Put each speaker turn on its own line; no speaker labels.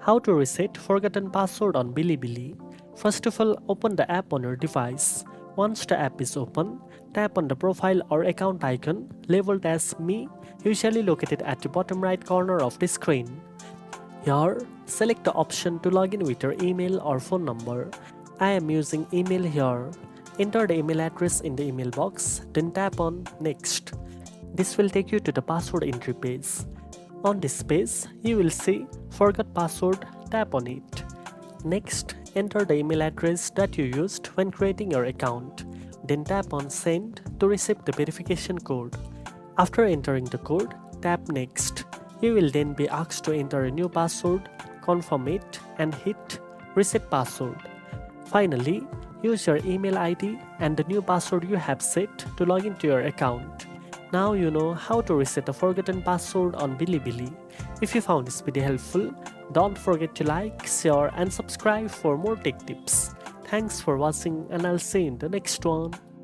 How to reset forgotten password on Bilibili. First of all, open the app on your device. Once the app is open, tap on the profile or account icon labeled as Me, usually located at the bottom right corner of the screen. Here, select the option to log in with your email or phone number. I am using email here. Enter the email address in the email box, then tap on Next. This will take you to the password entry page. On this page, you will see Forgot Password, tap on it. Next, enter the email address that you used when creating your account. Then tap on Send to receive the verification code. After entering the code, tap Next. You will then be asked to enter a new password, confirm it, and hit Reset Password. Finally, use your email ID and the new password you have set to log into your account. Now you know how to reset a forgotten password on Bilibili. If you found this video helpful, don't forget to like, share and subscribe for more tech tips. Thanks for watching and I'll see you in the next one.